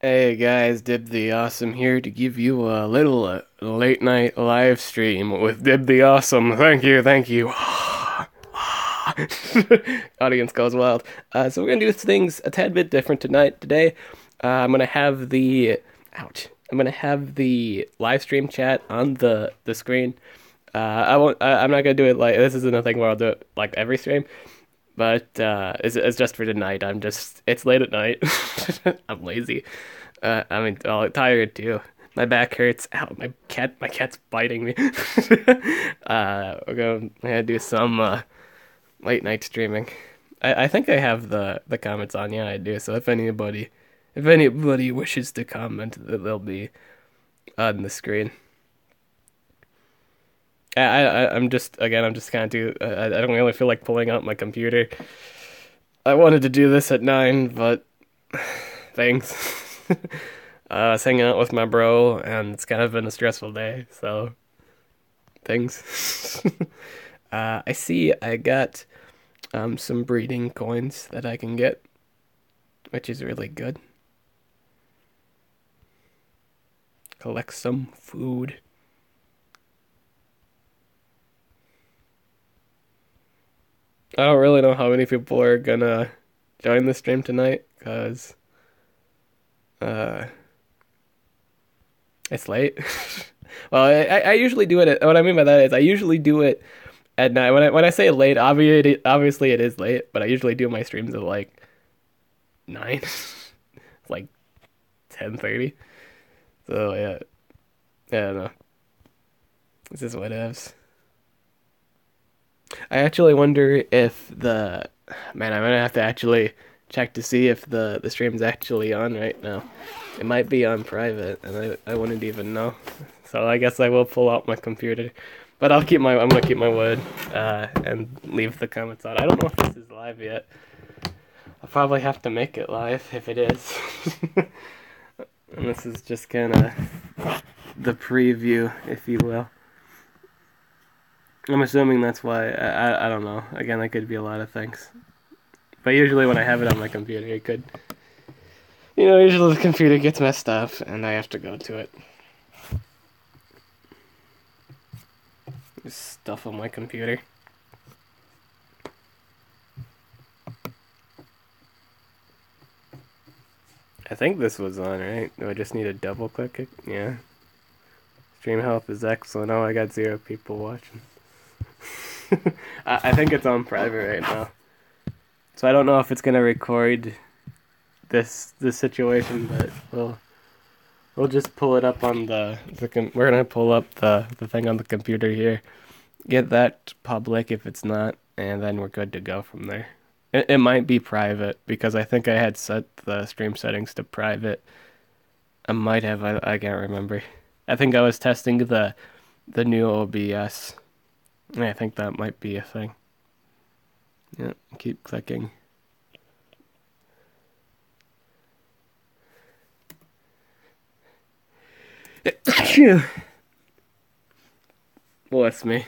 Hey guys, Dib the Awesome here to give you a little late night live stream with Dib the Awesome. Thank you, thank you. Audience goes wild. So we're gonna do things a tad bit different tonight. Today, I'm gonna have the ouch. I'm gonna have the live stream chat on the screen. I won't. I'm not gonna do it like this. Isn't a thing where I'll do it like every stream. But it's just for tonight. It's late at night. I'm lazy. Tired too. My back hurts. Ow, my cat's biting me. We're gonna do some late night streaming. I think I have the comments on. Yeah, I do. So if anybody wishes to comment, they'll be on the screen. I'm just kind of too. I don't really feel like pulling out my computer. I wanted to do this at 9, but thanks. I was hanging out with my bro, and it's kind of been a stressful day, so thanks. I see I got some breeding coins that I can get, which is really good. Collect some food. I don't really know how many people are gonna join the stream tonight, because uh, it's late. Well, I usually do it what I mean by that is I usually do it at night. When I say late, obviously it is late, but I usually do my streams at like 9, like 10:30. So yeah, I don't know. This is what ifs. I actually wonder if the man. I'm gonna have to actually check to see if the stream's actually on right now. It might be on private, and I wouldn't even know. So I guess I will pull out my computer, but I'm gonna keep my word and leave the comments on. I don't know if this is live yet. I'll probably have to make it live if it is. And this is just kind of the preview, if you will. I'm assuming that's why. I don't know. Again, that could be a lot of things. But usually when I have it on my computer, it could. Usually the computer gets messed up and I have to go to it. There's stuff on my computer. I think this was on, right? Do I just need to double click it? Yeah. Stream health is excellent. Oh, I got 0 people watching. I think it's on private right now. So I don't know if it's gonna record this situation, but we'll just pull it up on we're gonna pull up the thing on the computer here. Get that public if it's not, and then we're good to go from there. It might be private because I think I had set the stream settings to private. I might have. I can't remember. I think I was testing the new OBS. I think that might be a thing. Yeah, keep clicking. Bless me.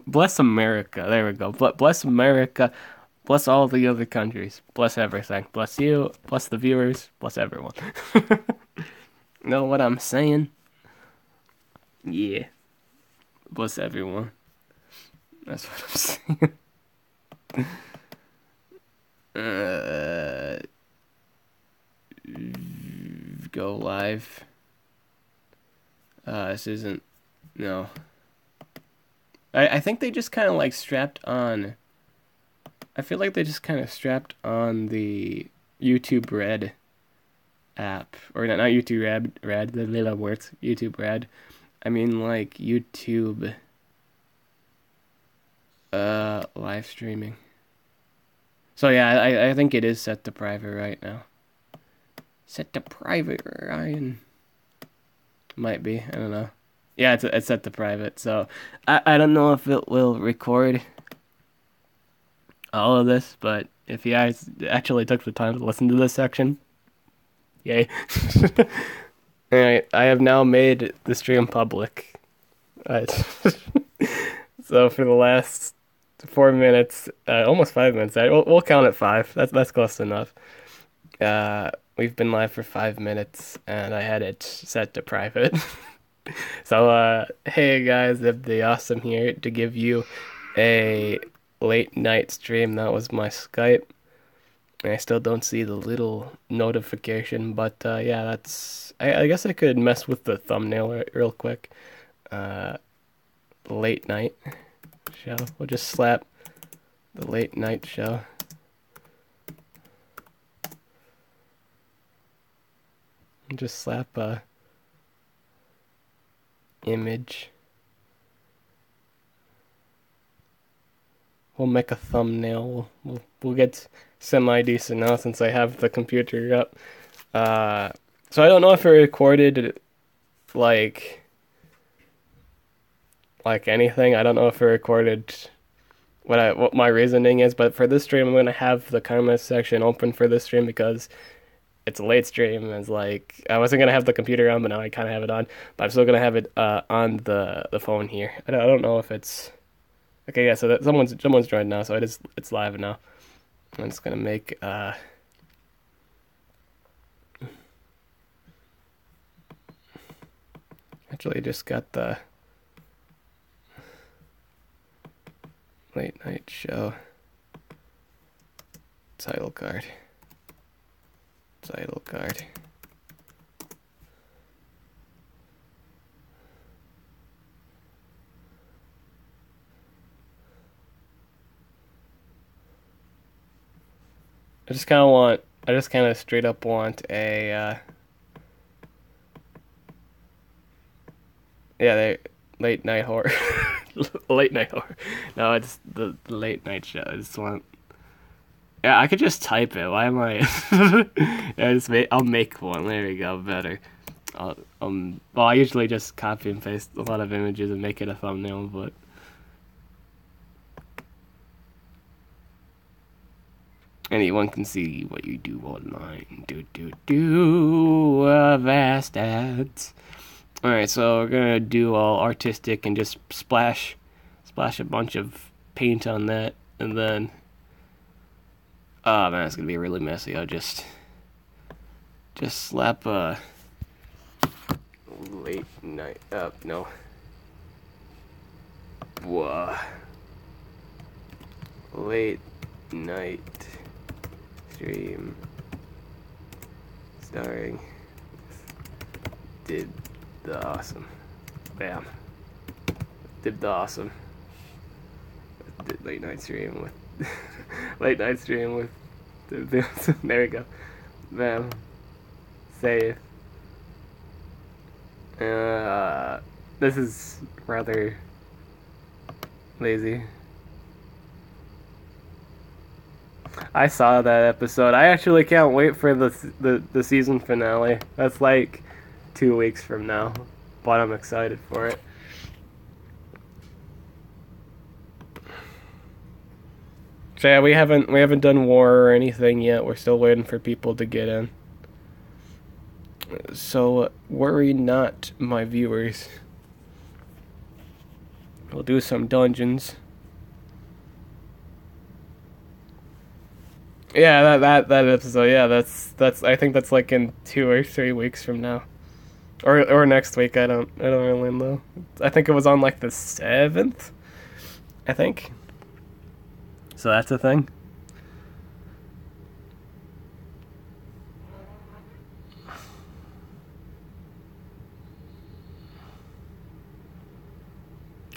Bless America. There we go. Bless America. Bless all the other countries. Bless everything. Bless you. Bless the viewers. Bless everyone. Know what I'm saying? Yeah. Bless everyone. That's what I'm saying. Go live. This isn't. No. I think they just kind of like strapped on. I feel like they just kind of strapped on the YouTube Red app, or not YouTube Red. The little words YouTube Red. I mean like YouTube. Live streaming. So yeah, I think it is set to private right now. Set to private, Ryan. Might be. I don't know. Yeah, it's set to private. So I don't know if it will record all of this, but if you guys actually took the time to listen to this section, yay. Alright, I have now made the stream public. Alright. So for the last 4 minutes, almost 5 minutes, we'll count it 5. That's close enough. we've been live for 5 minutes, and I had it set to private. So, hey guys, the awesome here to give you a late night stream. That was my Skype. I still don't see the little notification, but yeah, that's. I guess I could mess with the thumbnail real quick. Late night show. We'll just slap the late night show. And just slap a image. We'll make a thumbnail. We'll get semi-decent now since I have the computer up. So I don't know if it recorded like anything. I don't know if it recorded what my reasoning is, but for this stream I'm gonna have the comments section open for this stream because it's a late stream. It's like I wasn't gonna have the computer on, but now I kind of have it on. But I'm still gonna have it on the phone here. I don't know if it's okay. Yeah, so that someone's joined now, so it's live now. I'm just gonna make actually just got the late night show title card. Title card. I just kind of straight up want a yeah, late night horror. Late night horror. No, it's the late night show. I just want. Yeah, I could just type it. Why am I? Yeah, I'll make one. There we go. Better. Well, I usually just copy and paste a lot of images and make it a thumbnail, but anyone can see what you do online. Vast ads. Alright, so we're gonna do all artistic and just splash a bunch of paint on that, and then oh man, it's gonna be really messy. I'll just slap a late night up. No. Whoa. Late night stream starring Dib the Awesome. Bam. Dib the Awesome. Late night stream with late night stream with Dib the Awesome. There we go. Bam. Save. This is rather lazy. I saw that episode. I actually can't wait for the season finale. That's like 2 weeks from now, but I'm excited for it. So yeah, we haven't done war or anything yet. We're still waiting for people to get in. So worry not, my viewers. We'll do some dungeons. Yeah, that episode. Yeah, that's. I think that's like in 2 or 3 weeks from now, or next week. I don't really know. I think it was on like the 7th. I think. So that's a thing.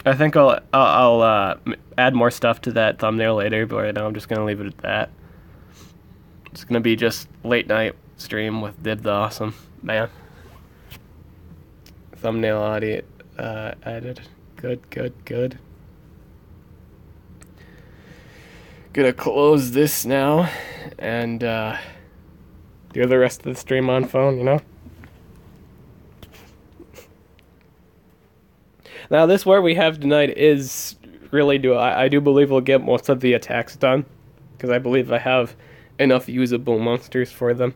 I think I'll add more stuff to that thumbnail later, but right now I'm just gonna leave it at that. It's gonna be just late night stream with Dib the Awesome. Man. Thumbnail audio added. Good. Gonna close this now and do the rest of the stream on phone, you know? Now this war we have tonight is really I do believe we'll get most of the attacks done, because I believe I have enough usable monsters for them.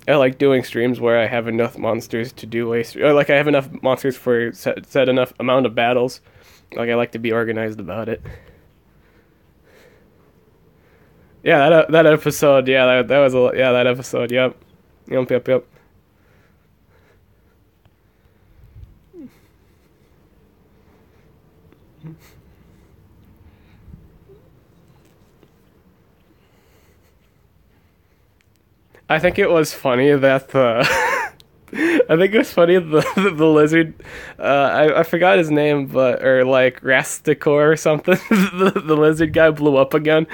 I like doing streams where I have enough monsters to do like I have enough monsters for set enough amount of battles. Like I like to be organized about it. Yeah, that episode. Yeah, that was a yeah that episode. Yep, yep. I think it was funny that the I think it was funny the lizard. I forgot his name, but or like Rasticor or something. The lizard guy blew up again,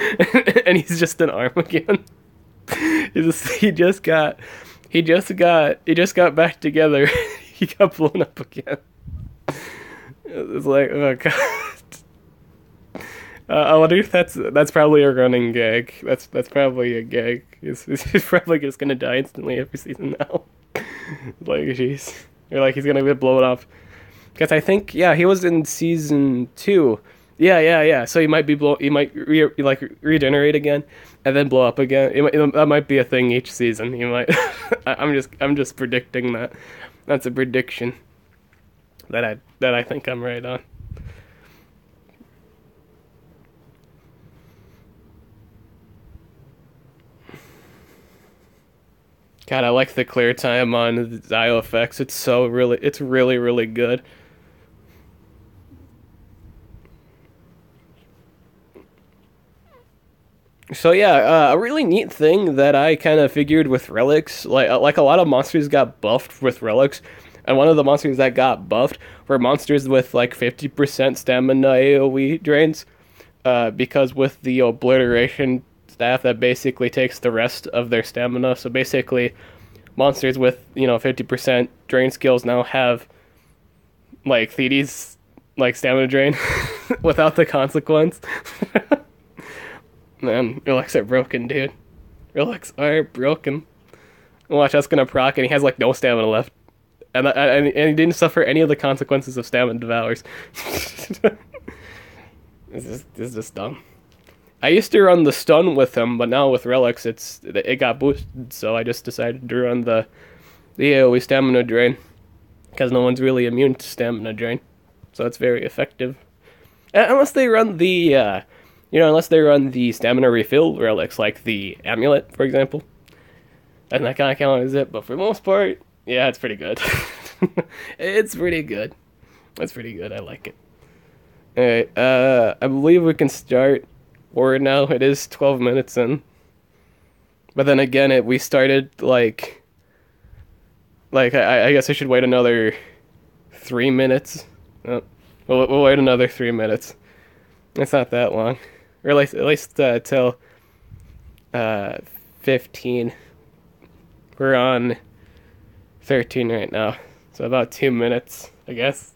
and he's just an arm again. He just got back together. He got blown up again. It's like, oh god. I wonder if that's probably a running gag. That's probably a gag. He's probably just gonna die instantly every season now. Like, jeez, or like he's gonna get blown up. Because I think, yeah, he was in season 2. Yeah. So he might be he might like regenerate again, and then blow up again. That might be a thing each season. He might. I'm just predicting that. That's a prediction that I think I'm right on. God, I like the clear time on the Dio effects. It's really good. So yeah, a really neat thing that I kind of figured with relics, like a lot of monsters got buffed with relics, and one of the monsters that got buffed were monsters with like 50% stamina AOE drains, because with the obliteration staff that basically takes the rest of their stamina. So basically, monsters with 50% drain skills now have like Thedes like stamina drain without the consequence. Man, relics are broken, dude. Relics are broken. Watch, that's gonna proc, and he has like no stamina left, and he didn't suffer any of the consequences of stamina devours. This is just dumb. I used to run the stun with him, but now with relics, it got boosted, so I just decided to run the AoE stamina drain, because no one's really immune to stamina drain, so it's very effective. Unless they run unless they run the stamina refill relics, like the amulet, for example. And that kind of count as it, but for the most part, yeah, it's pretty good. It's pretty good. It's pretty good. I like it. Alright, I believe we can start forward now. It is 12 minutes in. But then again, we started, I guess I should wait another 3 minutes. Oh, we'll wait another 3 minutes. It's not that long. Or at least till 15. We're on 13 right now. So about 2 minutes, I guess.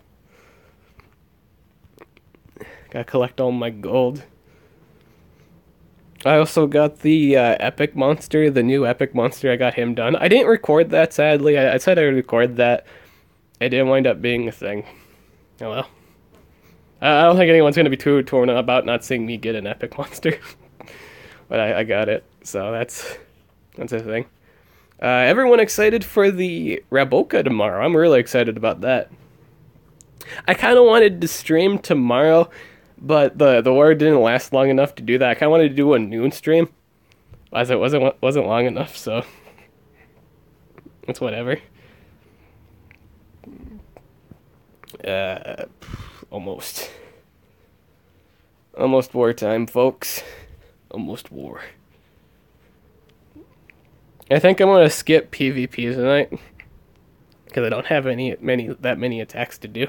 Gotta collect all my gold. I also got the epic monster, the new epic monster. I got him done. I didn't record that, sadly. I said I would record that. It didn't wind up being a thing. Oh well. I don't think anyone's going to be too torn about not seeing me get an epic monster. But I got it. So that's a thing. Everyone excited for the Raboka tomorrow. I'm really excited about that. I kind of wanted to stream tomorrow, but the war didn't last long enough to do that. I kind of wanted to do a noon stream, as it wasn't long enough, so it's whatever. Almost wartime, folks. Almost war. I think I'm gonna skip PvP tonight because I don't have that many attacks to do.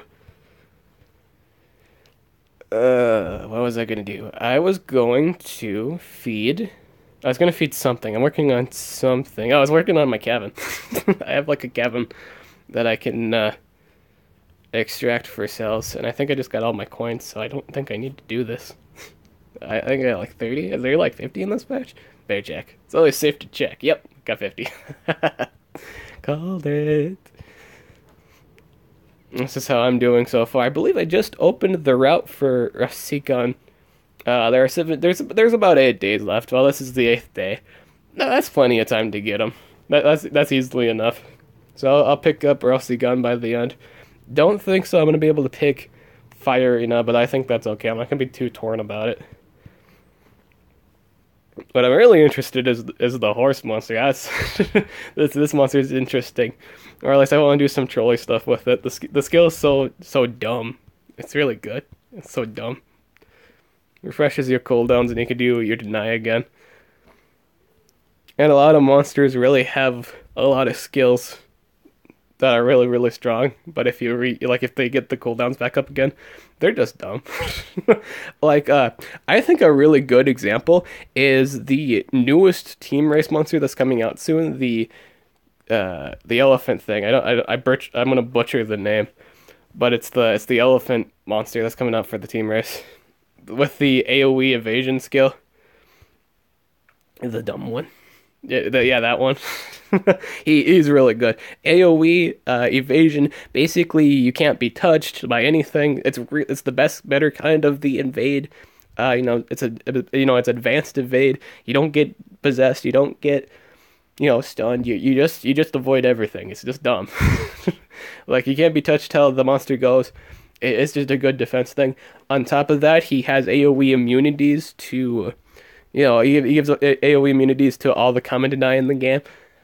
What was I gonna do? I was going to feed something. I'm working on something. I was working on my cabin. I have like a cabin that I can extract for cells, and I think I just got all my coins, so I don't think I need to do this. I think I got like 30. Is there like 50 in this batch? Better check. It's always safe to check. Yep, got 50. Called it. This is how I'm doing so far. I believe I just opened the route for Rasikon. There's about 8 days left. Well, this is the 8th day. No, that's plenty of time to get them. That's easily enough. So I'll pick up Rasikon by the end. Don't think so. I'm gonna be able to pick Fire Arena, but I think that's okay. I'm not gonna be too torn about it. What I'm really interested is the horse monster. That's this monster is interesting, or at least I want to do some trolley stuff with it. The skill is so dumb. It's really good. It's so dumb. Refreshes your cooldowns and you can do your deny again. And a lot of monsters really have a lot of skills that are really strong. But if if they get the cooldowns back up again, they're just dumb. I think a really good example is the newest team race monster that's coming out soon. The elephant thing. I'm gonna butcher the name, but it's the elephant monster that's coming out for the team race with the AOE evasion skill. The dumb one. Yeah, that one. He's really good. AOE evasion. Basically, you can't be touched by anything. It's the better kind of the invade. It's advanced evade. You don't get possessed. You don't get stunned. You just avoid everything. It's just dumb. Like you can't be touched till the monster goes. It's just a good defense thing. On top of that, he has AOE immunities to. He gives AoE immunities to all the common deny in the game.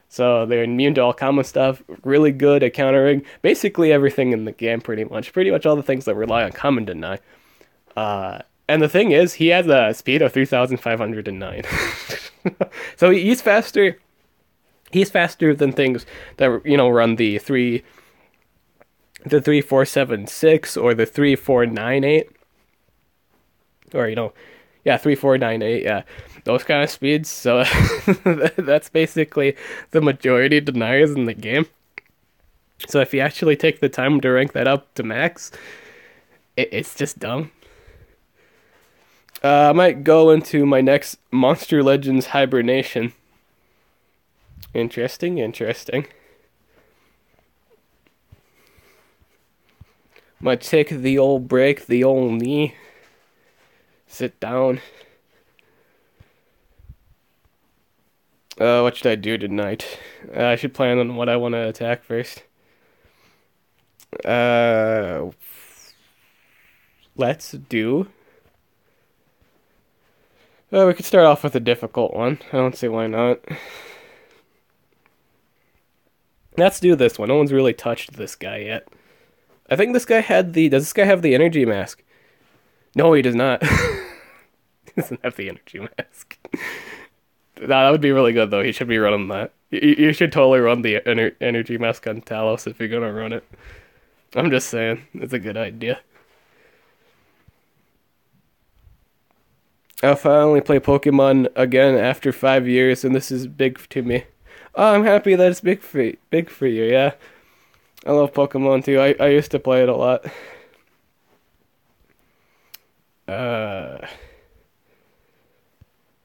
So they're immune to all common stuff. Really good at countering basically everything in the game, pretty much. Pretty much all the things that rely on common deny. And the thing is, he has a speed of 3,509. So he's faster. He's faster than things that run the 3476 or the 3498. Or 3498, yeah. Those kind of speeds, so that's basically the majority of deniers in the game. So if you actually take the time to rank that up to max, it's just dumb. I might go into my next Monster Legends hibernation. Interesting. Might take the old break, the old knee. Sit down. What should I do tonight? I should plan on what I want to attack first. Let's do... we could start off with a difficult one. I don't see why not. Let's do this one. No one's really touched this guy yet. I think this guy had the... Does this guy have the energy mask? No, he does not. He doesn't have the energy mask. Nah, that would be really good, though. He should be running that. You should totally run the energy mask on Talos if you're gonna run it. I'm just saying. It's a good idea. I'll finally play Pokemon again after 5 years, and this is big to me. Oh, I'm happy that it's big for you, yeah. I love Pokemon, too. I used to play it a lot.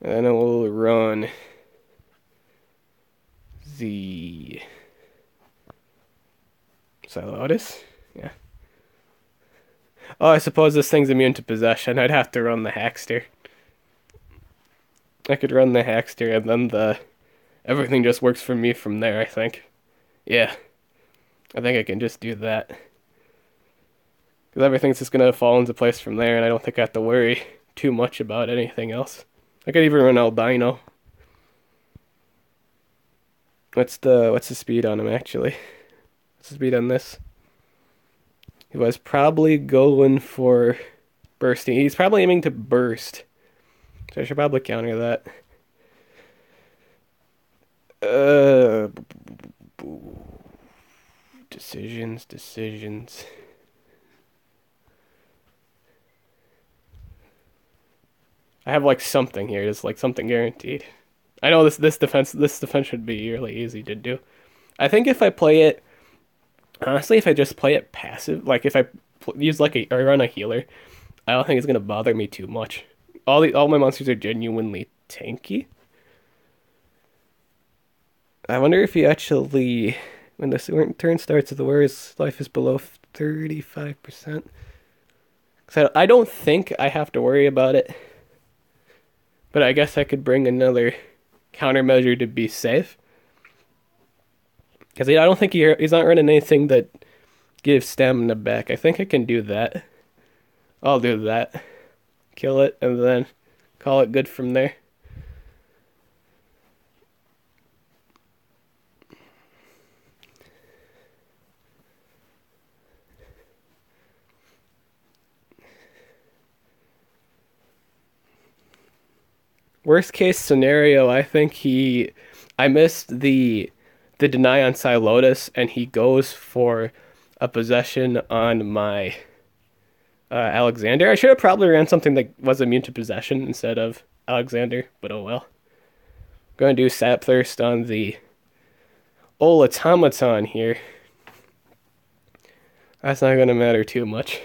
And it will run the Silotus? Yeah. Oh, I suppose this thing's immune to possession. I'd have to run the Hackster. I could run the Hackster and then everything just works for me from there, I think. Yeah. I think I can just do that. Because everything's just going to fall into place from there, and I don't think I have to worry too much about anything else. I could even run Albino. What's the speed on him, actually? What's the speed on this? He was probably going for bursting. He's probably aiming to burst. So I should probably counter that. Decisions. I have like something here, just like something guaranteed. I know this defense should be really easy to do. I think if I play it honestly, if I just play it passive, like if I use or run a healer, I don't think it's gonna bother me too much. All my monsters are genuinely tanky. I wonder if he actually, when the turn starts, the wearer's life is below 35%. So I don't think I have to worry about it. But I guess I could bring another countermeasure to be safe. Because I don't think he's not running anything that gives stamina back. I think I can do that. I'll do that. Kill it, and then call it good from there. worst case scenario, I think I missed the deny on Silotus, and he goes for a possession on my Alexander. I should have probably ran something that was immune to possession instead of Alexander, but oh well. I'm going to do Sap Thirst on the old automaton here. That's not going to matter too much.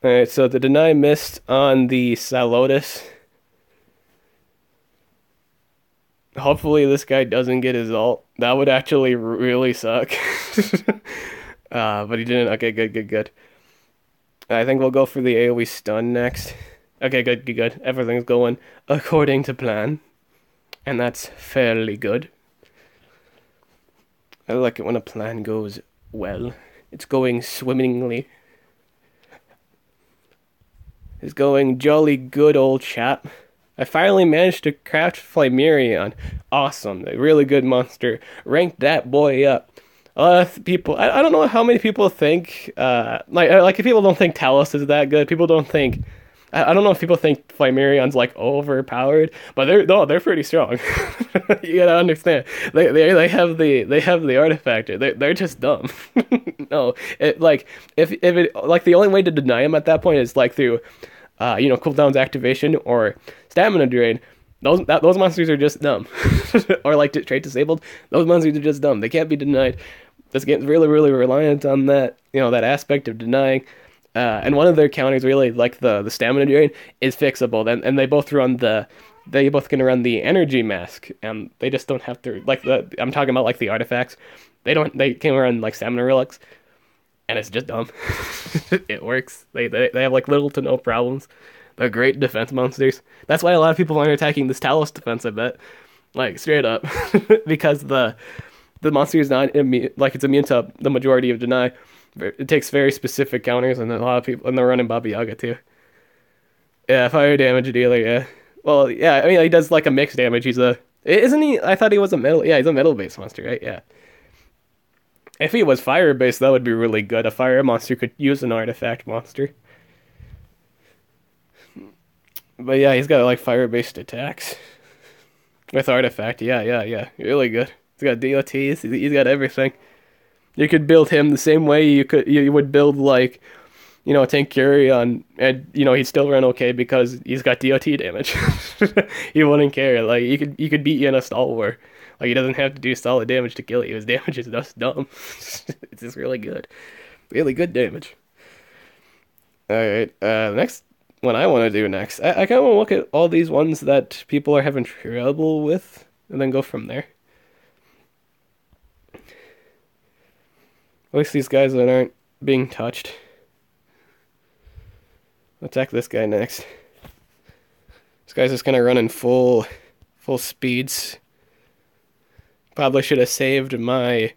Alright, so the deny missed on the Silotus. Hopefully this guy doesn't get his ult. That would actually really suck. But he didn't. Okay, good. I think we'll go for the AoE stun next. Okay, good. Everything's going according to plan. And that's fairly good. I like it when a plan goes well. It's going swimmingly. It's going jolly good, old chap. I finally managed to craft Flamirion. Awesome. A really good monster. Ranked that boy up. People, I don't know how many people think, if people don't think Talos is that good. People don't think, I don't know if people think Flamirion's like overpowered, but they're pretty strong. You gotta understand. They have the artifact. They're just dumb. No, if the only way to deny him at that point is like through, cooldown's activation or stamina drain. Those monsters are just dumb. Or like trait disabled. Those monsters are just dumb. They can't be denied. This game's really, really reliant on that, that aspect of denying. And one of their counters, really, like the stamina drain, is fixable. And they both can run the energy mask, and they just don't have to I'm talking about like the artifacts. They can run like stamina relics, and it's just dumb. It works. They have like little to no problems. They're great defense monsters. That's why a lot of people aren't attacking this Talos defense, I bet. Like, straight up. Because the monster is not immune, it's immune to the majority of deny. It takes very specific counters, and a lot of people, and they're running Baba Yaga too. Yeah, fire damage dealer, yeah. Well, yeah, I mean, he does like a mixed damage. Isn't he? I thought he was a metal, yeah, he's a metal-based monster, right? Yeah. If he was fire-based, that would be really good. A fire monster could use an artifact monster. But yeah, he's got like fire-based attacks. With artifact, yeah. Really good. He's got DOTs, he's got everything. You could build him the same way you would build like, a tank Kyrion, and he'd still run okay because he's got DOT damage. He wouldn't care. Like you could beat you in a stall war. Like he doesn't have to do solid damage to kill you. His damage is just dumb. It's just really good. Really good damage. Alright, next one I want to do next. I kind of want to look at all these ones that people are having trouble with, and then go from there. At least these guys that aren't being touched. Attack this guy next. This guy's just gonna run in full speeds. Probably should have saved my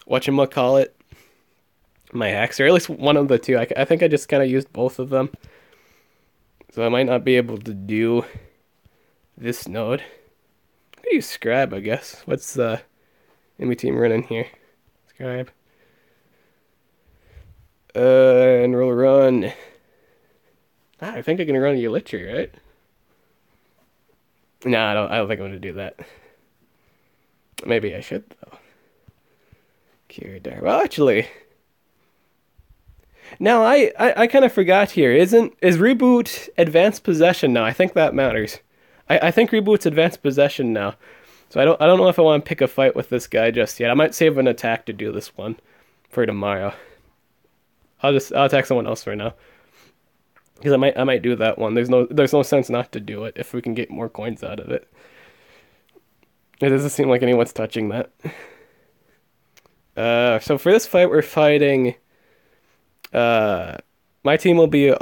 whatchamacallit, my axe, or at least one of the two. I think I just kind of used both of them. So I might not be able to do this node. I'm gonna use Scribe, I guess. What's the enemy team running here? Scribe. And we'll run. I think I can run Elitri, right? No, I don't think I'm gonna do that. Maybe I should though. Kiradar. Well, actually. Now I kind of forgot here. Is Reboot advanced possession now? I think that matters. I think Reboot's advanced possession now. So I don't know if I want to pick a fight with this guy just yet. I might save an attack to do this one for tomorrow. I'll attack someone else for now. Because I might do that one. There's no sense not to do it if we can get more coins out of it. It doesn't seem like anyone's touching that. So for this fight, we're fighting. My team will be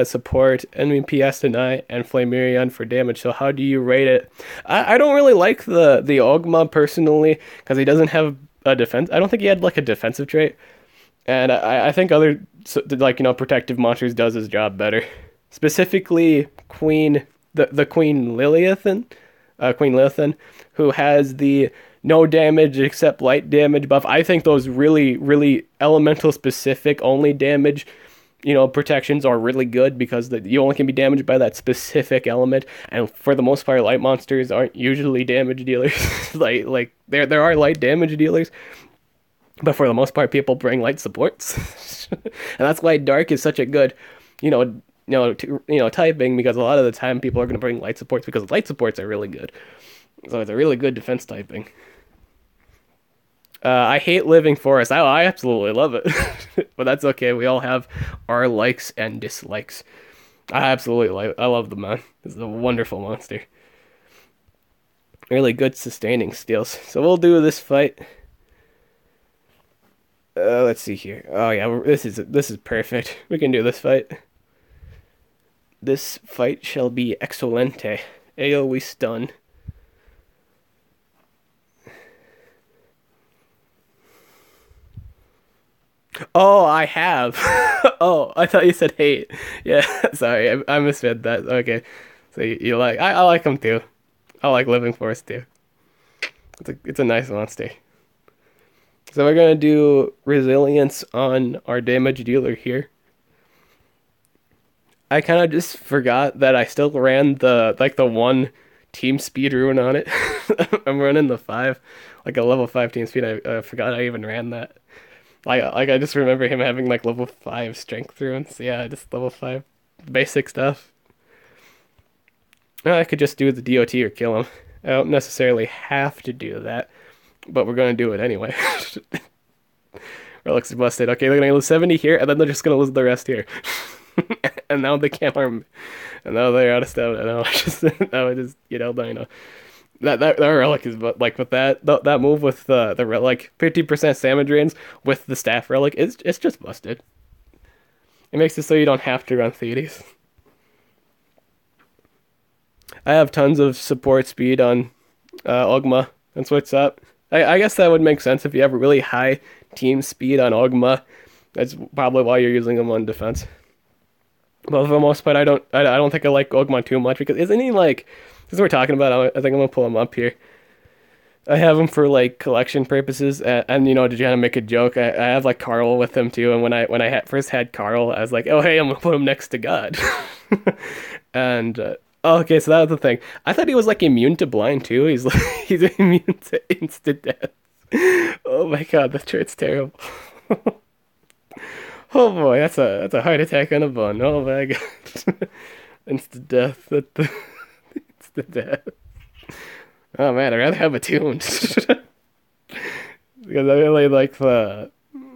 support, enemy PS deny, and Flamirion for damage. So how do you rate it? I don't really like the Ogma personally because he doesn't have a defense. I don't think he had like a defensive trait, and I think other protective monsters does his job better. Specifically, the Queen Liliathan. Queen Lilithan, who has the no damage except light damage buff. I think those really elemental specific only damage, protections are really good because you only can be damaged by that specific element. And for the most part, light monsters aren't usually damage dealers. like there are light damage dealers, but for the most part, people bring light supports, and that's why dark is such a good, typing, because a lot of the time people are going to bring light supports because light supports are really good. So it's a really good defense typing. I hate Living Forest. I absolutely love it, but that's okay. We all have our likes and dislikes. I love the man. It's a wonderful monster. Really good sustaining steals. So we'll do this fight. Let's see here. Oh yeah, this is perfect. We can do this fight. This fight shall be excelente. AoE stun. Oh, I have. Oh, I thought you said hate. Yeah, sorry, I misread that. Okay, so you like I like him too. I like Living Forest too. It's a nice monster. So we're gonna do resilience on our damage dealer here. I kind of just forgot that I still ran the one team speed rune on it. I'm running the 5, like a level 5 team speed. I forgot I even ran that. I just remember him having like level 5 strength runes. Yeah, just level 5 basic stuff. I could just do the DOT or kill him. I don't necessarily have to do that, but we're gonna do it anyway. Relics are busted. Okay, they're gonna lose 70 here, and then they're just gonna lose the rest here. And now they can't harm me. And now they're out of stamina. Now I just that relic is, but like with that move with the like 50% stamina drains with the staff relic, it's just busted. It makes it so you don't have to run Theodes. I have tons of support speed on Ogma. That's what's up. I guess that would make sense if you have a really high team speed on Ogma. That's probably why you're using him on defense. But for the most part, I don't think I like Ogma too much, because isn't he like, since we're talking about him, I think I'm gonna pull him up here. I have him for like collection purposes, and did you kind of make a joke? I have like Carl with him too, and when I first had Carl, I was like, oh hey, I'm gonna put him next to God. And okay, so that was the thing. I thought he was like immune to blind too. He's immune to instant death. Oh my god, that trait's terrible. Oh boy, that's a heart attack on a bun. Oh my god. Instant death. Instant death. Oh man, I'd rather have a tuned. Because I really like the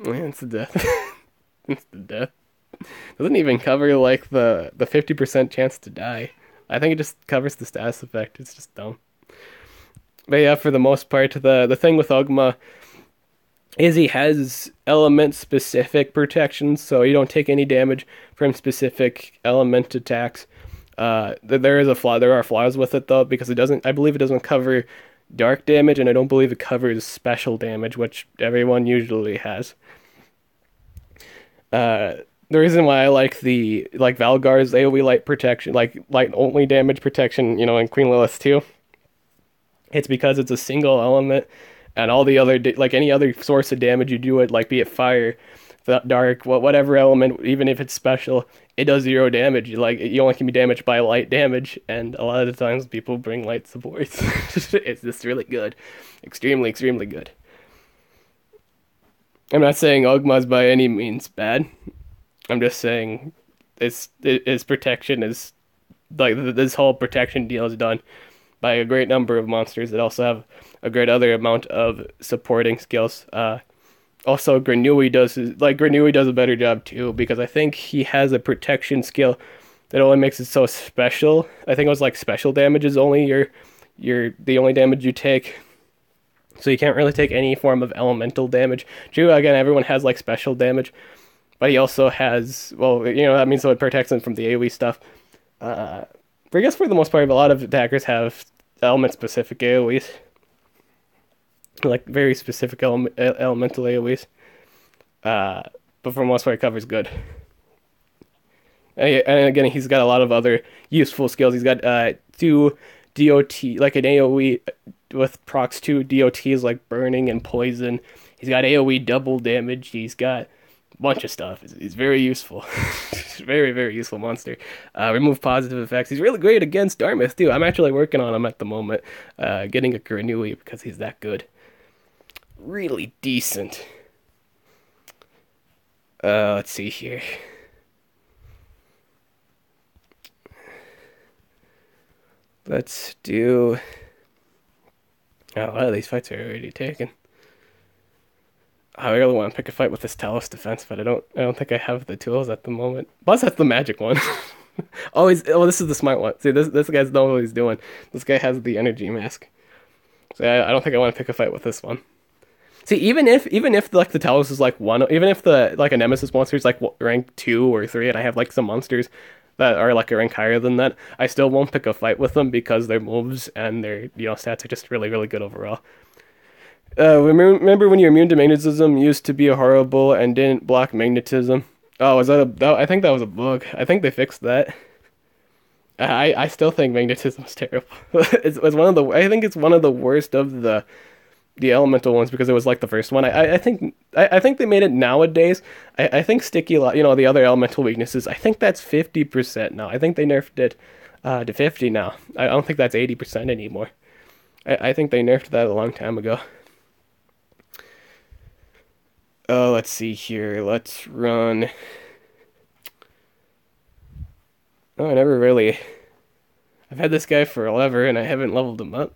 instant death. Instant death. Doesn't even cover like the 50% chance to die. I think it just covers the status effect. It's just dumb. But yeah, for the most part, the thing with Ogma is he has element-specific protections, so you don't take any damage from specific element attacks. There is a flaw. There are flaws with it though, because I believe it doesn't cover dark damage, and I don't believe it covers special damage, which everyone usually has. The reason why I like Valgar's AoE light protection, like light only damage protection, in Queen Lilith too, it's because it's a single element, and all the other like any other source of damage you do it, like be it fire, dark, whatever element, even if it's special, it does 0 damage. Like you only can be damaged by light damage, and a lot of the times people bring light supports. It's just really good, extremely good. I'm not saying Ogma's by any means bad. I'm just saying its protection is like this whole protection deal is done by a great number of monsters that also have a great other amount of supporting skills. Also, Granui does a better job too, because I think he has a protection skill that only makes it so special. I think it was like special damage is only the only damage you take. So you can't really take any form of elemental damage. True, again, everyone has like special damage, but he also has, well, that means so it protects him from the AoE stuff. But I guess for the most part, a lot of attackers have element-specific AoEs. Like very specific elemental AoEs. But for the most part, it covers good. And again, he's got a lot of other useful skills. He's got 2 DOT, like an AoE with procs 2 DOTs like burning and poison. He's got AoE double damage. He's got a bunch of stuff. He's very useful. Very, very useful monster. Remove positive effects. He's really great against Dartmouth too. I'm actually working on him at the moment, getting a Granui because he's that good. Really decent. Let's see here. Let's do... Oh, a lot of these fights are already taken. I really want to pick a fight with this Talos defense, but I don't think I have the tools at the moment. Plus, that's the magic one. Oh, this is the smart one. See, this guy's know what he's doing. This guy has the energy mask. So I don't think I want to pick a fight with this one. See, even if like the Talos is like one, even if the like a Nemesis monster is like rank 2 or 3, and I have like some monsters that are like a rank higher than that, I still won't pick a fight with them because their moves and their stats are just really, really good overall. Remember when your immune to magnetism used to be horrible and didn't block magnetism? Oh, was that I think that was a bug. I think they fixed that. I still think magnetism is terrible. It's one of the I think it's one of the worst of the elemental ones because it was like the first one. I think they made it nowadays. I think sticky, the other elemental weaknesses, I think that's 50% now. I think they nerfed it to 50 now. I don't think that's 80% anymore. I think they nerfed that a long time ago. Let's see here. Let's run. Oh, I've had this guy forever and I haven't leveled him up.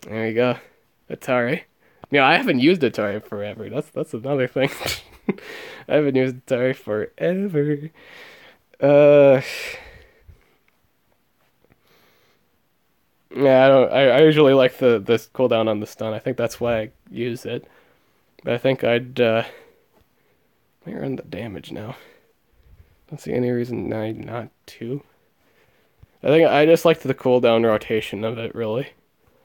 There you go. Atari. I haven't used Atari forever. That's another thing. I haven't used Atari forever. Yeah, I usually like this cooldown on the stun. I think that's why I use it. But I think I'd let me run the damage now. Don't see any reason not to. I think I just liked the cooldown rotation of it, really.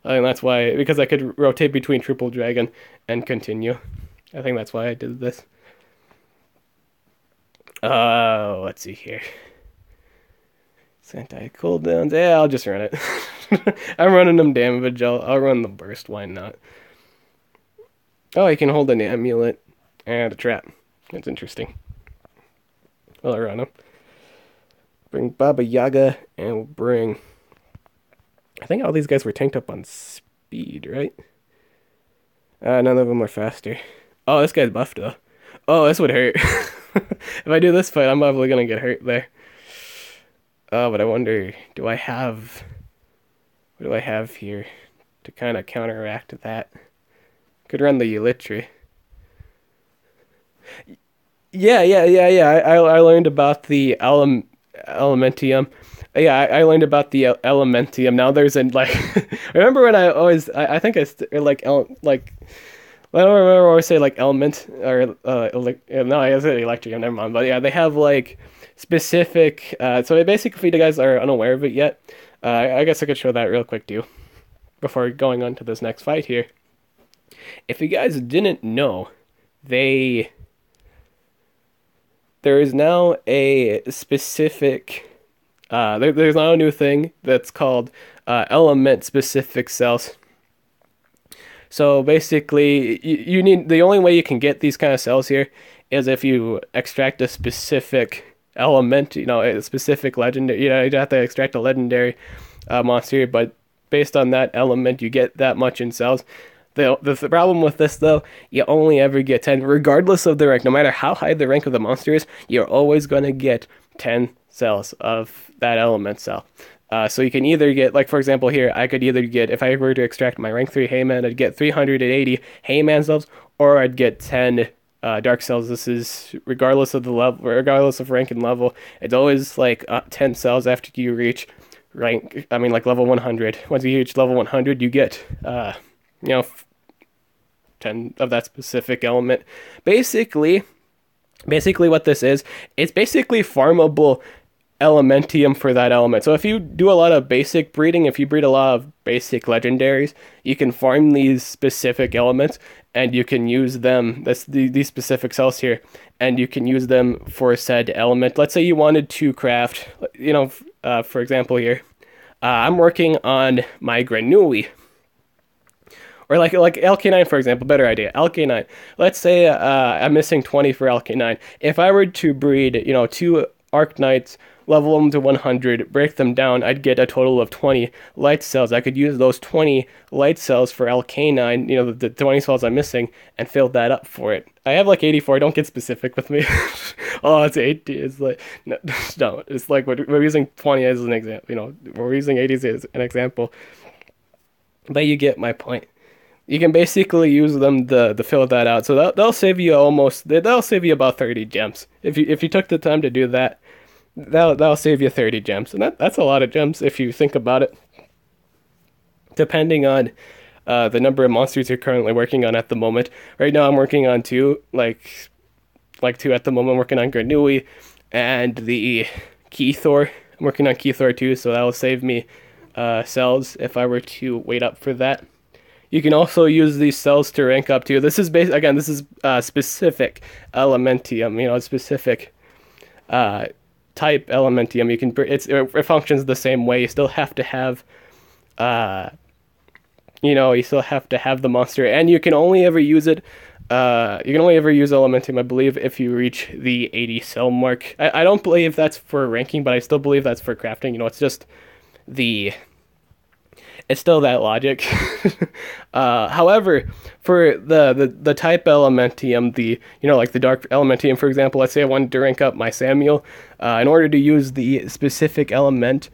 I think that's why, because I could rotate between Triple Dragon and continue. I think that's why I did this. Let's see here. Sentai cooldowns. Yeah, I'll just run it. I'm running them damage. I'll run the burst. Why not? Oh, you can hold an amulet and a trap. That's interesting. I'll run them. Bring Baba Yaga and we'll bring... I think all these guys were tanked up on speed, right? None of them are faster. Oh, this guy's buffed though. Oh, this would hurt. If I do this fight, I'm probably gonna get hurt there. Oh, but I wonder, what do I have here to kind of counteract that? Could run the Elytri. Yeah. I learned about the Elementium. Yeah, I learned about the Elementium. Now there's remember when I think I don't remember always say like element or no, I said Electrium, never mind. But yeah, they have like specific so basically, if you guys are unaware of it yet, I guess I could show that real quick too before going on to this next fight here. If you guys didn't know, there is now a specific there's now a new thing that's called element specific cells. So basically, you need, the only way you can get these kind of cells here is if you extract a specific element, a specific legendary. You have to extract a legendary monster, but based on that element, you get that much in cells. The problem with this, though, you only ever get 10, regardless of the rank. No matter how high the rank of the monster is, you're always going to get 10 cells of that element cell. So you can either get, like for example here, I could either get, if I were to extract my rank 3 Heyman, I'd get 380 Heyman cells, or I'd get 10 dark cells. This is regardless of the level, regardless of rank and level. It's always like 10 cells after you reach level 100. Once you reach level 100, you get 10 of that specific element. Basically what this is, it's basically farmable Elementium for that element. So if you do a lot of basic breeding, if you breed a lot of basic legendaries, you can farm these specific elements and you can use them, these specific cells here, and you can use them for said element. Let's say you wanted to craft, for example here, I'm working on my Granui. Or like LK9, for example, better idea. LK9. Let's say I'm missing 20 for LK9. If I were to breed, two Arknights, level them to 100, break them down, I'd get a total of 20 light cells. I could use those 20 light cells for LK9, the 20 cells I'm missing, and fill that up for it. I have like 84. Don't get specific with me. Oh, it's 80. It's like, no, don't. It's like we're using 20 as an example. We're using 80 as an example. But you get my point. You can basically use them to fill that out. So they'll save you they'll save you about 30 gems. If you took the time to do that, that'll save you 30 gems. And that's a lot of gems if you think about it. Depending on the number of monsters you're currently working on at the moment. Right now I'm working on 2, like 2 at the moment. I'm working on Granui and the Keythor. I'm working on Keythor too, so that'll save me cells if I were to wait up for that. You can also use these cells to rank up too. This is specific Elementium, specific type Elementium. It functions the same way. You still have to have the monster, and you can only ever use it. You can only ever use Elementium, I believe, if you reach the 80 cell mark. I don't believe that's for ranking, but I still believe that's for crafting. It's just it's still that logic. However, for the type Elementium, like the dark Elementium, for example, let's say I wanted to rank up my Samuel, in order to use the specific element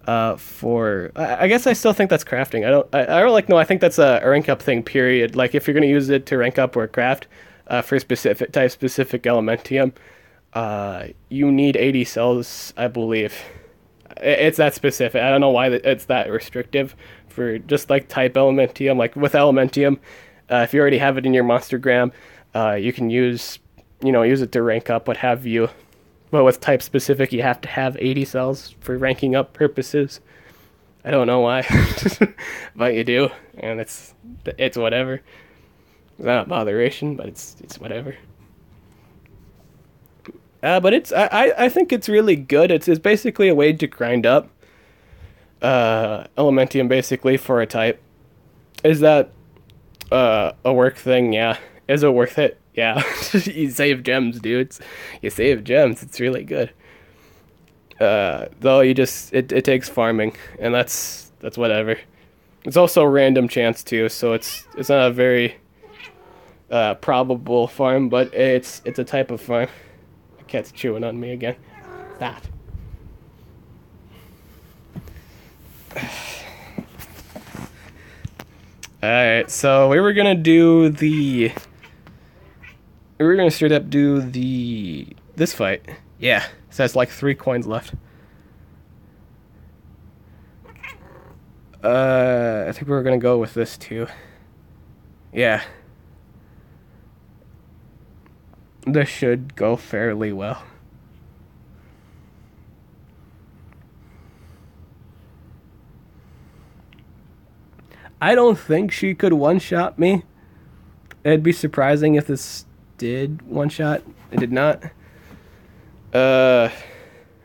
I guess I still think that's crafting. I think that's a rank up thing, period. Like if you're going to use it to rank up or craft for specific Elementium, you need 80 cells, I believe. It's that specific. I don't know why it's that restrictive for just like type Elementium. Like with Elementium, if you already have it in your monstergram, you can use it to rank up, what have you. But with type specific, you have to have 80 cells for ranking up purposes. I don't know why, but you do, and it's whatever. It's not botheration, but it's whatever. But I think it's really good. It's basically a way to grind up Elementium basically for a type. Is that a work thing? Yeah. Is it worth it? Yeah. You save gems, dudes. You save gems. It's really good. Though it takes farming, and that's whatever. It's also a random chance too, so it's not a very probable farm, but it's a type of farm. The cat's chewing on me again. That. Alright, so we were gonna straight up do this fight. Yeah, so that's like 3 coins left. I think we were gonna go with this too. Yeah. This should go fairly well. I don't think she could one-shot me. It'd be surprising if this did one-shot. It did not.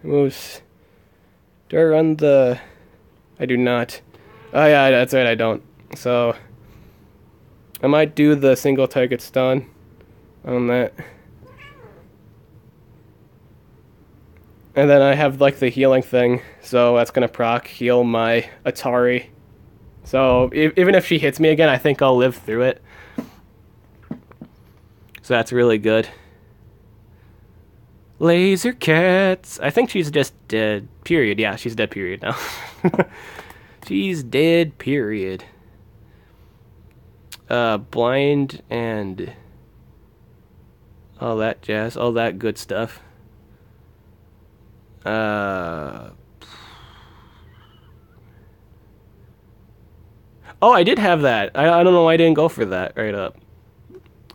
Moves. Do I run the... I do not. Oh yeah, that's right, I don't. So, I might do the single target stun on that. And then I have like the healing thing, so that's gonna proc heal my Atari. So even if she hits me again, I think I'll live through it. So that's really good. Laser cats. I think she's just dead. Period. Yeah, she's dead. Period now. She's dead. Period. Blind and all that jazz, all that good stuff. Oh, I did have that. I don't know why I didn't go for that right up.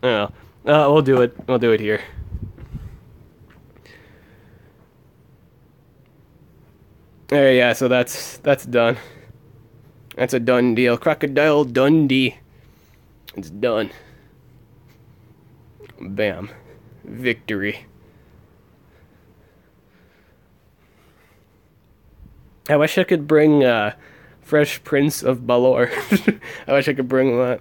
Oh, we'll do it. We'll do it here. Yeah, so that's done. That's a done deal. Crocodile Dundee. It's done. Bam. Victory. I wish I could bring Fresh Prince of Balor. I wish I could bring that.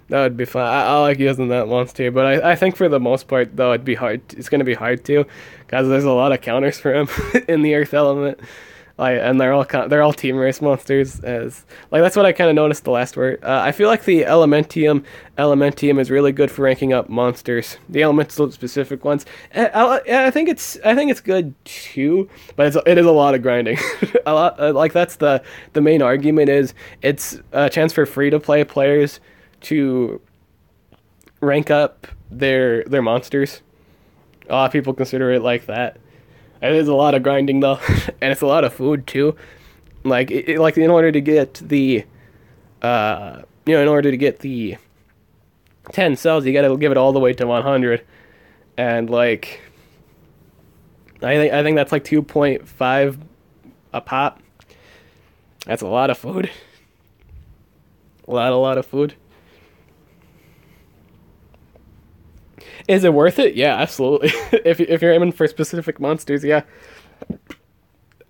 That would be fun. I like using that monster, but I think for the most part, though, it'd be hard. It's going to be hard to, because there's a lot of counters for him in the Earth element. Like, and they're all team race monsters. As like that's what I kind of noticed the last word. I feel like the Elementium is really good for ranking up monsters. The elemental specific ones. I think it's good too, but it is a lot of grinding. A lot like that's the main argument is it's a chance for free to play players to rank up their monsters. A lot of people consider it like that. It is a lot of grinding though, and it's a lot of food too. Like like in order to get the, in order to get the 10 cells, you gotta give it all the way to 100, and like, I think that's like 2.5 a pop. That's a lot of food. A lot of food. Is it worth it? Yeah, absolutely. if you're aiming for specific monsters, yeah.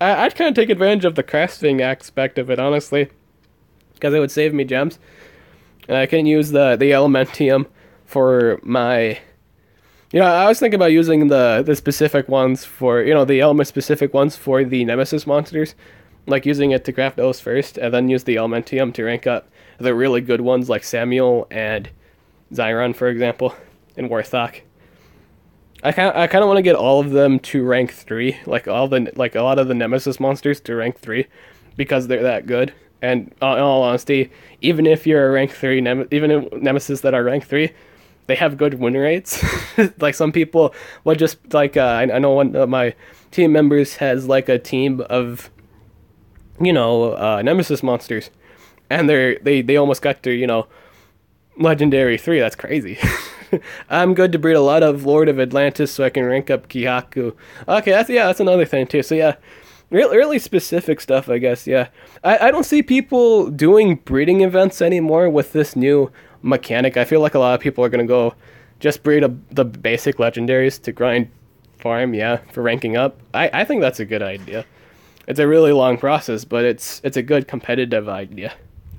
I'd kind of take advantage of the crafting aspect of it, honestly, because it would save me gems. And I can use the Elementium for my... I was thinking about using the specific ones for, the element specific ones for the Nemesis monsters. Like using it to craft those first, and then use the Elementium to rank up the really good ones like Samuel and Zyron, for example. In Warthog. I kind of want to get all of them to rank 3, like a lot of the Nemesis monsters to rank 3, because they're that good. And in all honesty, even if you're a rank 3, even in Nemesis that are rank 3, they have good win rates. Like some people would just like I know one of my team members has like a team of Nemesis monsters, and they almost got to legendary 3. That's crazy. I'm good to breed a lot of Lord of Atlantis so I can rank up Kihaku. Okay, that's another thing too. So yeah, really specific stuff, I guess. Yeah, I don't see people doing breeding events anymore with this new mechanic. I feel like a lot of people are gonna go just breed the basic legendaries to grind farm. Yeah, for ranking up. I think that's a good idea. It's a really long process, but it's a good competitive idea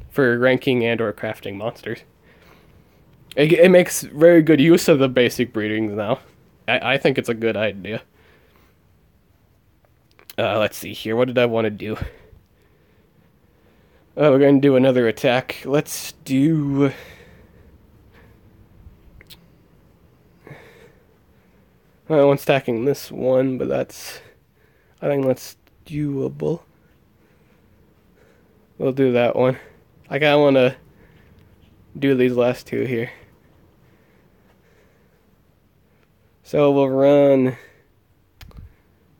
for ranking and or crafting monsters. It makes very good use of the basic breedings now. I think it's a good idea. Let's see here. What did I want to do? We're going to do another attack. Let's do... one's attacking this one, but I think that's doable. We'll do that one. I kind of want to do these last two here. So we'll run...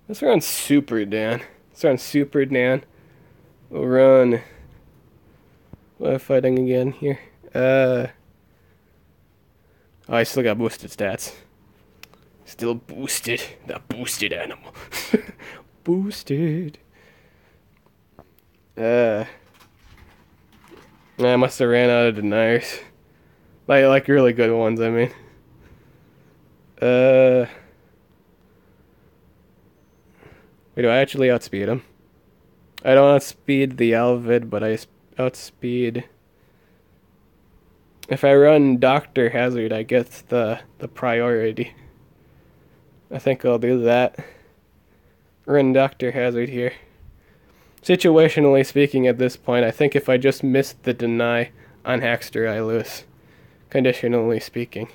Let's run Super Dan. We'll run... What am I fighting again here? Oh, I still got boosted stats. Still boosted. The boosted animal. Boosted. I must have ran out of deniers. Like really good ones, I mean. Wait, do I actually outspeed him? I don't outspeed the Alvid, but I outspeed... If I run Dr. Hazard, I get the priority. I think I'll do that. Run Dr. Hazard here. Situationally speaking at this point, I think if I just miss the deny on Hackster, I lose. Conditionally speaking.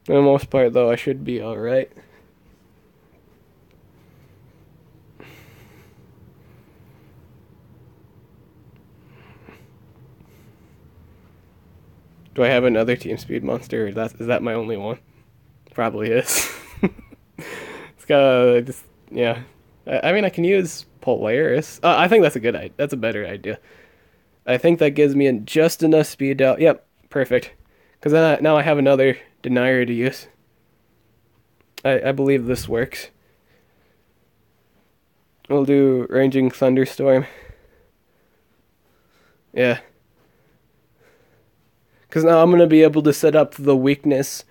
For the most part, though, I should be alright. Do I have another team speed monster? Or is that my only one? Probably is. It's gotta just, yeah. I mean, I can use Polaris. I think that's a good idea. That's a better idea. I think that gives me just enough speed out. Yep, perfect. Because then now I have another denier to use. I believe this works. We'll do Raging Thunderstorm. Yeah. Because now I'm going to be able to set up the weakness,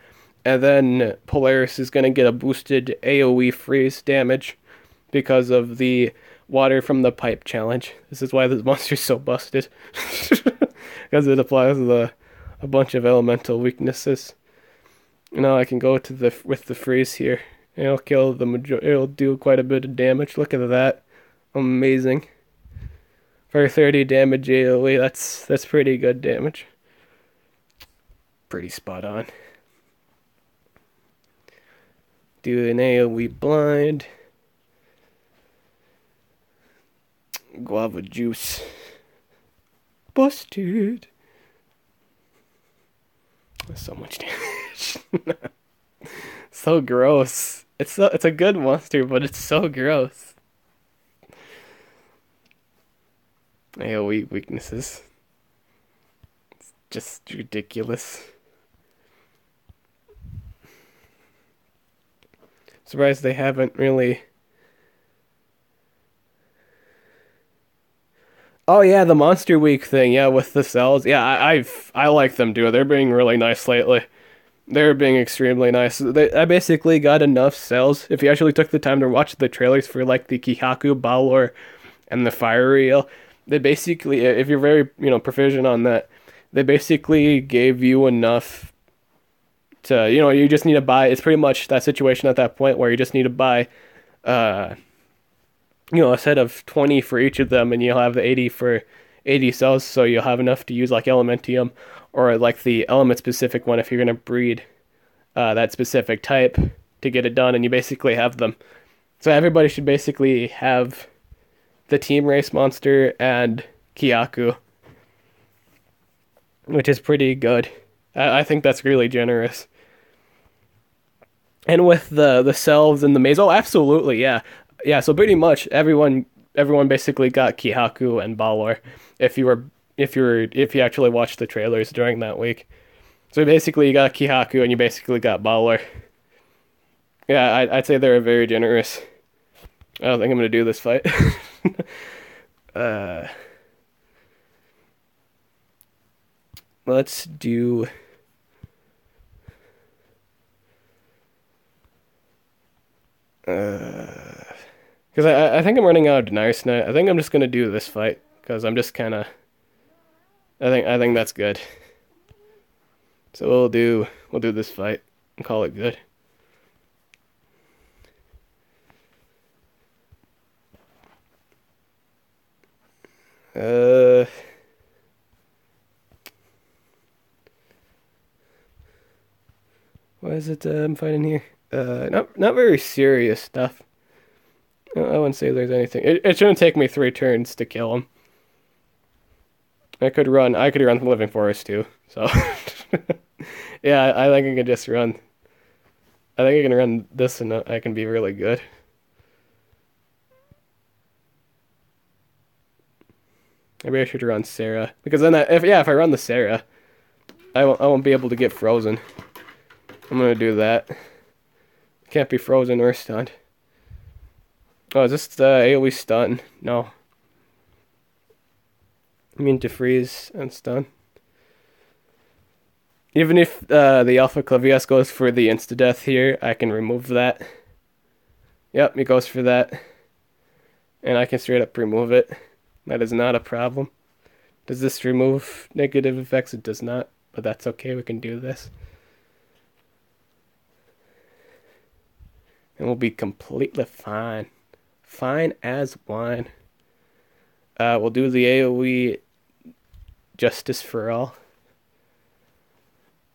and then Polaris is going to get a boosted AoE freeze damage because of the water from the pipe challenge. This is why this monster's so busted. Because it applies a bunch of elemental weaknesses. Now I can go to with the freeze here. It'll kill it'll do quite a bit of damage. Look at that. Amazing. For 30 damage AoE, that's pretty good damage. Pretty spot on. Do an AoE blind. Guava juice. Busted. That's so much damage. So gross. It's a good monster, but it's so gross. AoE weaknesses. It's just ridiculous. Surprised they haven't really. Oh yeah, the Monster Week thing. Yeah, with the cells. Yeah, I like them too. They're being really nice lately. They're being extremely nice. I basically got enough cells. If you actually took the time to watch the trailers for like the Kihaku, Balor, and the Fire Reel, they basically, if you're very proficient on that, they basically gave you enough to you just need to buy. It's pretty much that situation at that point where you just need to buy a set of 20 for each of them, and you'll have the 80 for 80 cells, so you'll have enough to use like Elementium or like the element specific one if you're gonna breed that specific type to get it done, and you basically have them. So everybody should basically have the Team Race Monster and Kyaku, which is pretty good. I think that's really generous. And with the cells and the maze, oh, absolutely, yeah. Yeah, so pretty much everyone basically got Kihaku and Balor if you actually watched the trailers during that week. So basically you got Kihaku and you basically got Balor. Yeah, I'd say they're very generous. I don't think I'm gonna do this fight. Let's do. Because I think I'm running out of deniers tonight. I think I'm just gonna do this fight because I'm just kind of. I think that's good. So we'll do this fight and call it good. What is it I'm fighting here? Not very serious stuff. I wouldn't say there's anything. It shouldn't take me 3 turns to kill him. I could run the Living Forest too. So yeah, I think I can just run. I think I can run this and I can be really good. Maybe I should run Sarah, because then if I run the Sarah, I won't be able to get frozen. I'm gonna do that. Can't be frozen or stunned. Oh, is this AoE stun? No. I mean to freeze and stun. Even if the Alpha Clavius goes for the insta-death here, I can remove that. Yep, he goes for that. And I can straight up remove it. That is not a problem. Does this remove negative effects? It does not, but that's okay, we can do this. And we'll be completely fine. Fine as wine. We'll do the AoE Justice for All.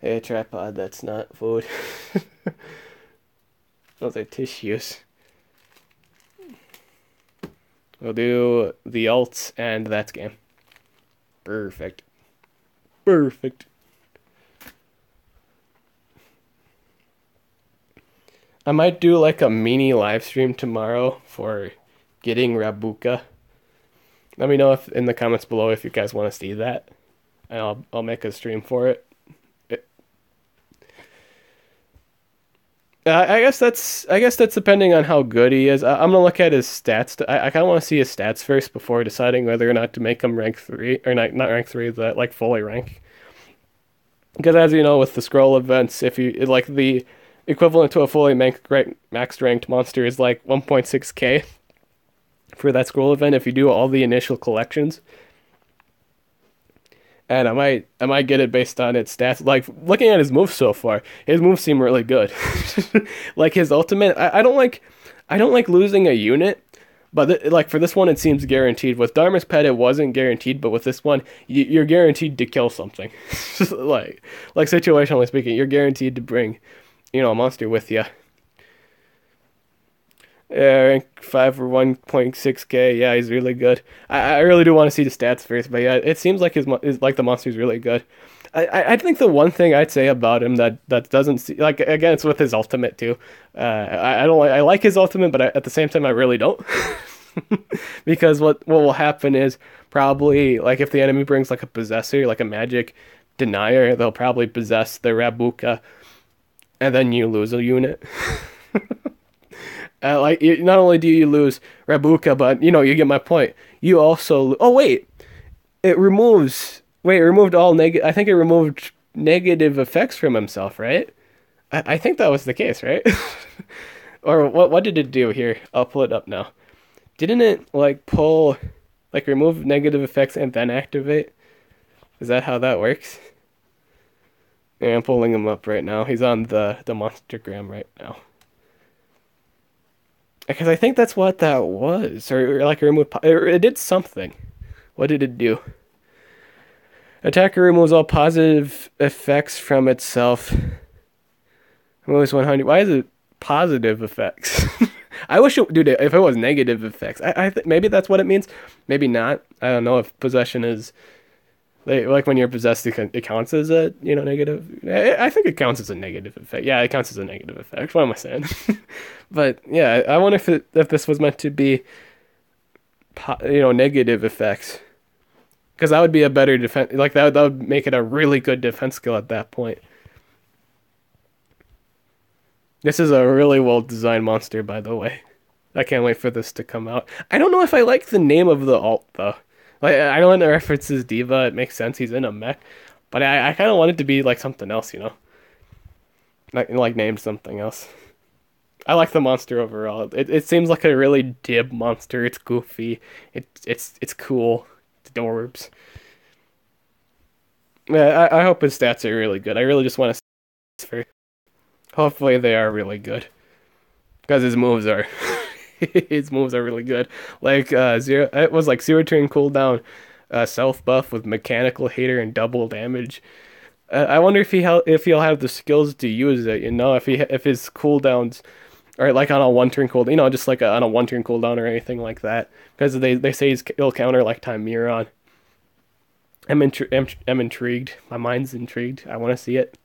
Hey, tripod, that's not food. Those are tissues. We'll do the ults, and that's game. Perfect. Perfect. I might do like a mini live stream tomorrow for getting Rabuka. Let me know in the comments below if you guys want to see that, and I'll make a stream for it. I guess that's depending on how good he is. I'm gonna look at his stats. I kind of want to see his stats first before deciding whether or not to make him rank 3 or not rank 3, but like fully rank. Because as you know, with the scroll events, if you like the equivalent to a fully maxed ranked monster is like 1.6k for that scroll event if you do all the initial collections. And I might get it based on its stats. Like, looking at his moves so far, his moves seem really good. Like his ultimate, I don't like losing a unit, but like for this one it seems guaranteed. With Dharma's Pet it wasn't guaranteed, but with this one you're guaranteed to kill something. like situationally speaking, you're guaranteed to bring, a monster with you. Yeah, rank 5 for 1.6k. Yeah, he's really good. I really do want to see the stats first, but yeah, it seems like the monster's really good. I think the one thing I'd say about him that doesn't see, like, again, it's with his ultimate too. I like his ultimate, but at the same time I really don't. Because what will happen is probably, like, if the enemy brings like a possessor, like a magic denier, they'll probably possess the Rabuka, and then you lose a unit. Not only do you lose Rabuka, but you get my point. You also it removed all negative. I think it removed negative effects from himself, right? I think that was the case, right? Or what did it do here? I'll pull it up now. Didn't it remove negative effects and then activate? Is that how that works? Yeah, I'm pulling him up right now. He's on the Monstergram right now. Because I think that's what that was. Or like remove... It did something. What did it do? Attacker removes all positive effects from itself. Removes 100... Why is it positive effects? I wish it... Dude, if it was negative effects. I think maybe that's what it means. Maybe not. I don't know if possession is... Like when you're possessed, it counts as a, negative. I think it counts as a negative effect. Yeah, it counts as a negative effect. What am I saying? But yeah, I wonder if this was meant to be, negative effects. Because that would be a better defense. Like that would make it a really good defense skill at that point. This is a really well designed monster, by the way. I can't wait for this to come out. I don't know if I like the name of the alt though. Like, I know when it references Diva, it makes sense, he's in a mech, but I kind of want it to be like something else, like named something else. I like the monster overall. It seems like a really dib monster. It's goofy. It's cool. It's adorbs. Yeah, I hope his stats are really good. I really just want to see. Hopefully they are really good, because his moves are. His moves are really good. Like it was like 0 turn cooldown, self buff with mechanical hater and double damage. I wonder if he'll have the skills to use it. If his cooldowns are like on a 1 turn cooldown, just like on a 1 turn cooldown or anything like that. Because they say he'll counter like Timeron. I'm intrigued. My mind's intrigued. I want to see it.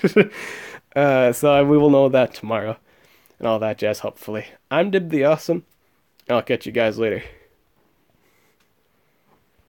So we will know that tomorrow. And all that jazz, hopefully. I'm Dib the Awesome. I'll catch you guys later.